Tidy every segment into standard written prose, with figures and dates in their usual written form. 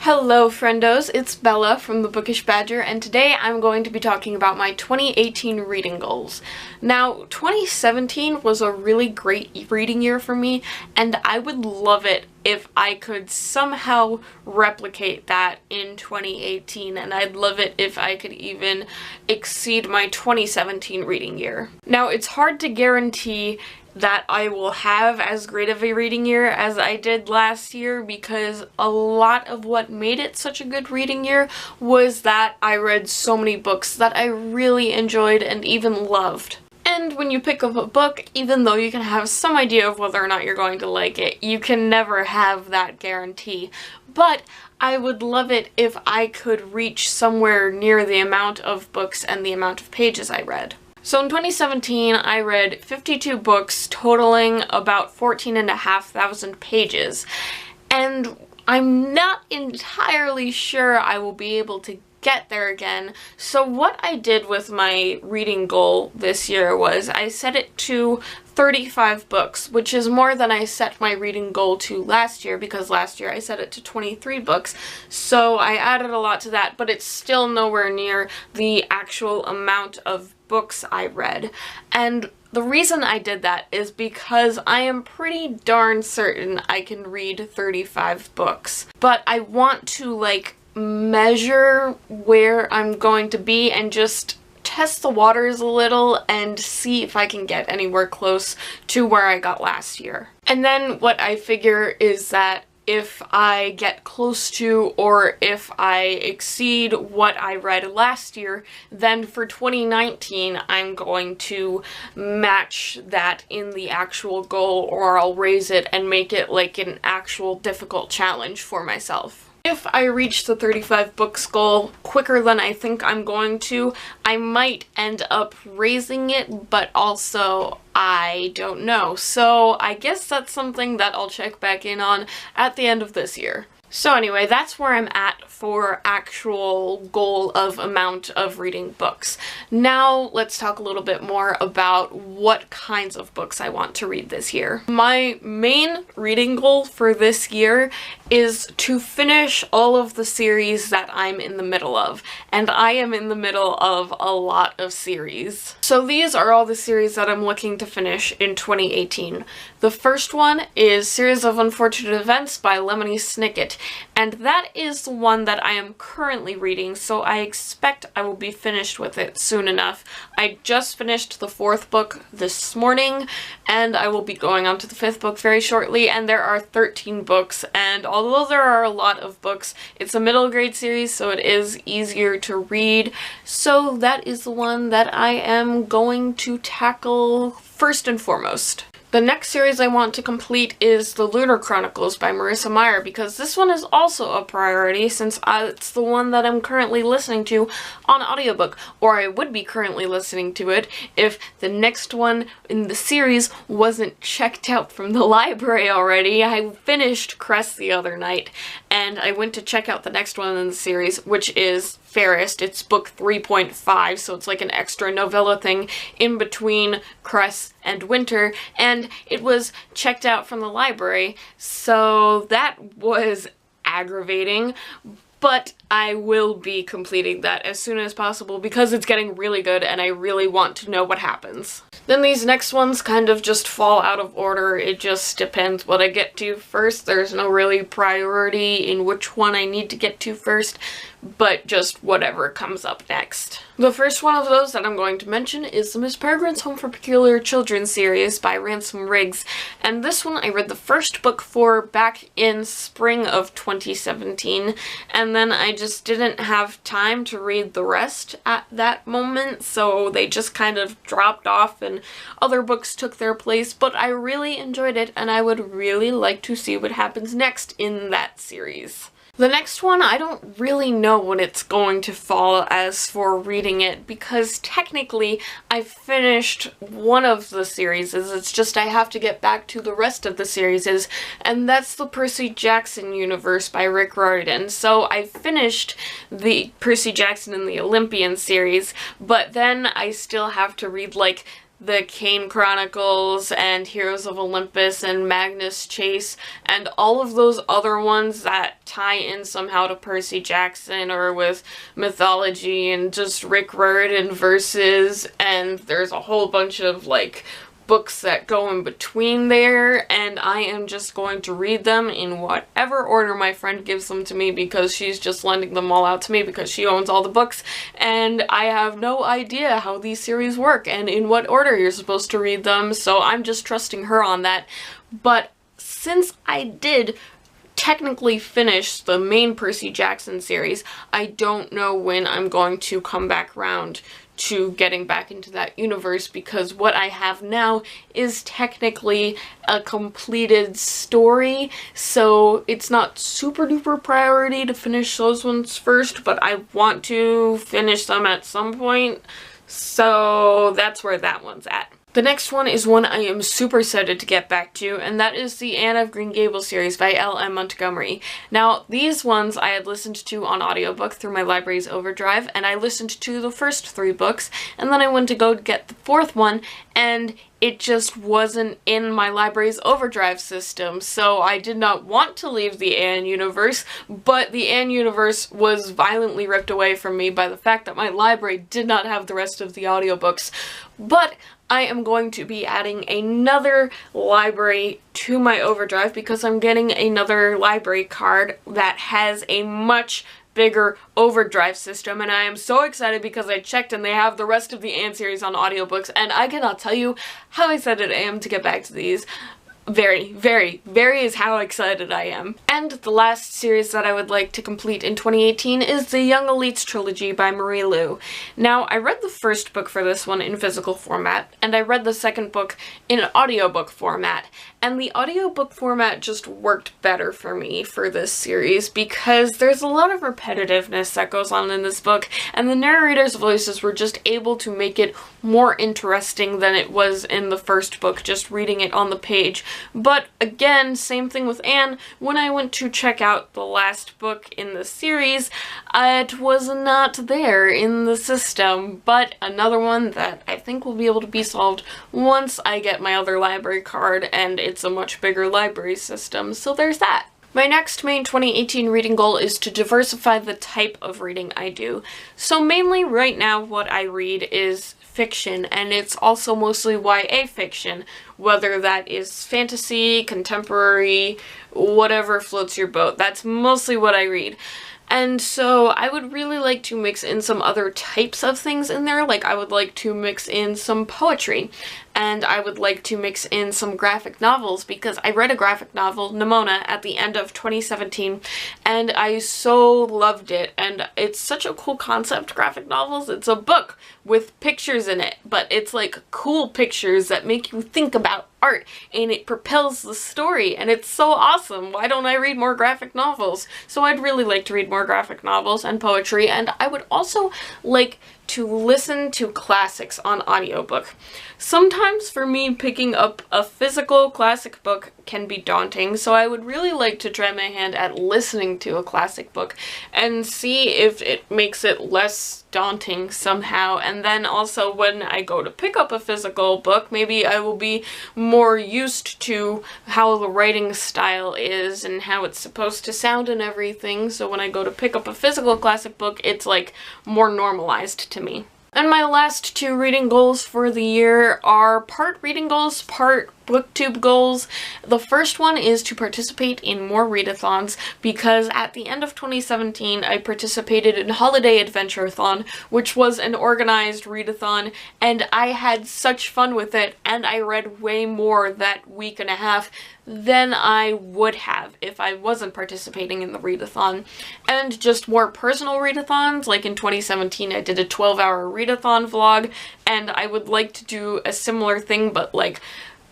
Hello friendos, it's Bella from the Bookish Badger, and today I'm going to be talking about my 2018 reading goals. Now, 2017 was a really great reading year for me, and I would love it if I could somehow replicate that in 2018, and I'd love it if I could even exceed my 2017 reading year. Now, it's hard to guarantee that I will have as great of a reading year as I did last year, because a lot of what made it such a good reading year was that I read so many books that I really enjoyed and even loved. And when you pick up a book, even though you can have some idea of whether or not you're going to like it, you can never have that guarantee. But I would love it if I could reach somewhere near the amount of books and the amount of pages I read. So in 2017, I read 52 books totaling about 14,500 pages, and I'm not entirely sure I will be able to get there again. So what I did with my reading goal this year was I set it to 35 books, which is more than I set my reading goal to last year, because last year I set it to 23 books. So I added a lot to that, but it's still nowhere near the actual amount of books I read. And the reason I did that is because I am pretty darn certain I can read 35 books. But I want to measure where I'm going to be and just test the waters a little and see if I can get anywhere close to where I got last year. And then what I figure is that if I get close to, or if I exceed what I read last year, then for 2019 I'm going to match that in the actual goal, or I'll raise it and make it like an actual difficult challenge for myself. If I reach the 35 books goal quicker than I think I'm going to, I might end up raising it, but also I don't know. So I guess that's something that I'll check back in on at the end of this year. So anyway, that's where I'm at for actual goal of amount of reading books. Now let's talk a little bit more about what kinds of books I want to read this year. My main reading goal for this year is to finish all of the series that I'm in the middle of, and I am in the middle of a lot of series. So these are all the series that I'm looking to finish in 2018. The first one is Series of Unfortunate Events by Lemony Snicket, and that is the one that I am currently reading, so I expect I will be finished with it soon enough. I just finished the 4th book this morning, and I will be going on to the 5th book very shortly, and there are 13 books, and although there are a lot of books, it's a middle grade series, so it is easier to read, so that is the one that I am going to tackle first and foremost. The next series I want to complete is the Lunar Chronicles by Marissa Meyer, because this one is also a priority since it's the one that I'm currently listening to on audiobook, or I would be currently listening to it if the next one in the series wasn't checked out from the library already. I finished Cress the other night, and I went to check out the next one in the series, which is Fairest. It's book 3.5, so it's like an extra novella thing in between Cress and Winter, and it was checked out from the library, so that was aggravating, but I will be completing that as soon as possible because it's getting really good and I really want to know what happens. Then these next ones kind of just fall out of order. It just depends what I get to first. There's no really priority in which one I need to get to first, but just whatever comes up next. The first one of those that I'm going to mention is the Miss Peregrine's Home for Peculiar Children series by Ransom Riggs, and this one I read the first book for back in spring of 2017, and then I just didn't have time to read the rest at that moment, so they just kind of dropped off and other books took their place, but I really enjoyed it and I would really like to see what happens next in that series. The next one, I don't really know when it's going to fall as for reading it, because technically I finished one of the series. It's just I have to get back to the rest of the series, and that's the Percy Jackson universe by Rick Riordan. So I finished the Percy Jackson and the Olympian series, but then I still have to read like the Kane Chronicles and Heroes of Olympus and Magnus Chase and all of those other ones that tie in somehow to Percy Jackson or with mythology, and just Rick Riordan verses, and there's a whole bunch of like books that go in between there, and I am just going to read them in whatever order my friend gives them to me, because she's just lending them all out to me because she owns all the books, and I have no idea how these series work and in what order you're supposed to read them, so I'm just trusting her on that. But since I did technically finish the main Percy Jackson series, I don't know when I'm going to come back around to getting back into that universe, because what I have now is technically a completed story, so it's not super duper priority to finish those ones first, but I want to finish them at some point, so that's where that one's at. The next one is one I am super excited to get back to, and that is the Anne of Green Gables series by L.M. Montgomery. Now, these ones I had listened to on audiobook through my library's Overdrive, and I listened to the first 3 books, and then I went to go get the 4th one, and it just wasn't in my library's Overdrive system, so I did not want to leave the Anne universe, but the Anne universe was violently ripped away from me by the fact that my library did not have the rest of the audiobooks. But I am going to be adding another library to my Overdrive because I'm getting another library card that has a much bigger Overdrive system, and I am so excited because I checked and they have the rest of the Anne series on audiobooks, and I cannot tell you how excited I am to get back to these. Very, very, very is how excited I am. And the last series that I would like to complete in 2018 is the Young Elites trilogy by Marie Lu. Now, I read the first book for this one in physical format, and I read the second book in audiobook format, and the audiobook format just worked better for me for this series because there's a lot of repetitiveness that goes on in this book, and the narrators' voices were just able to make it more interesting than it was in the first book, just reading it on the page. But again, same thing with Anne, when I went to check out the last book in the series, it was not there in the system, but another one that I think will be able to be solved once I get my other library card and it's a much bigger library system, so there's that. My next main 2018 reading goal is to diversify the type of reading I do. So mainly right now what I read is fiction, and it's also mostly YA fiction, whether that is fantasy, contemporary, whatever floats your boat. That's mostly what I read. And so I would really like to mix in some other types of things in there, like I would like to mix in some poetry, and I would like to mix in some graphic novels, because I read a graphic novel, Nimona, at the end of 2017, and I so loved it, and it's such a cool concept, graphic novels. It's a book with pictures in it, but it's like cool pictures that make you think about art, and it propels the story, and it's so awesome. Why don't I read more graphic novels? So I'd really like to read more graphic novels and poetry, and I would also like to listen to classics on audiobook. Sometimes for me, picking up a physical classic book can be daunting, so I would really like to try my hand at listening to a classic book and see if it makes it less daunting somehow. And then also when I go to pick up a physical book, maybe I will be more used to how the writing style is and how it's supposed to sound and everything, so when I go to pick up a physical classic book, it's like more normalized to me. And my last 2 reading goals for the year are part reading goals, part Booktube goals. The first one is to participate in more readathons, because at the end of 2017 I participated in Holiday Adventure-a-thon, which was an organized readathon, and I had such fun with it, and I read way more that week and a half than I would have if I wasn't participating in the readathon. And just more personal readathons, like in 2017 I did a 12-hour readathon vlog, and I would like to do a similar thing, but like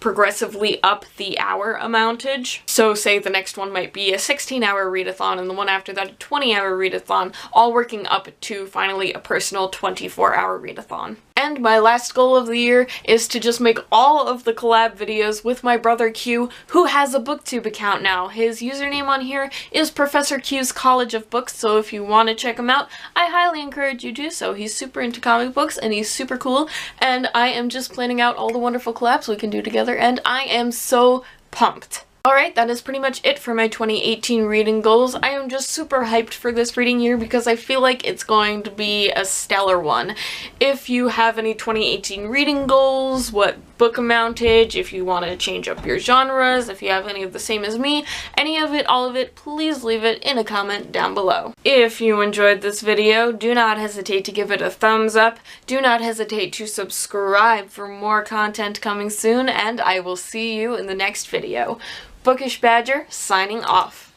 progressively up the hour amountage. So say the next one might be a 16-hour readathon, and the one after that a 20-hour readathon, all working up to finally a personal 24-hour readathon. And my last goal of the year is to just make all of the collab videos with my brother Q, who has a Booktube account now. His username on here is Professor Q's College of Books, so if you want to check him out, I highly encourage you to. So he's super into comic books and he's super cool, and I am just planning out all the wonderful collabs we can do together, and I am so pumped. Alright, that is pretty much it for my 2018 reading goals. I am just super hyped for this reading year because I feel like it's going to be a stellar one. If you have any 2018 reading goals, what book amountage, if you want to change up your genres, if you have any of the same as me, any of it, all of it, please leave it in a comment down below. If you enjoyed this video, do not hesitate to give it a thumbs up. Do not hesitate to subscribe for more content coming soon, and I will see you in the next video. Bookish Badger, signing off.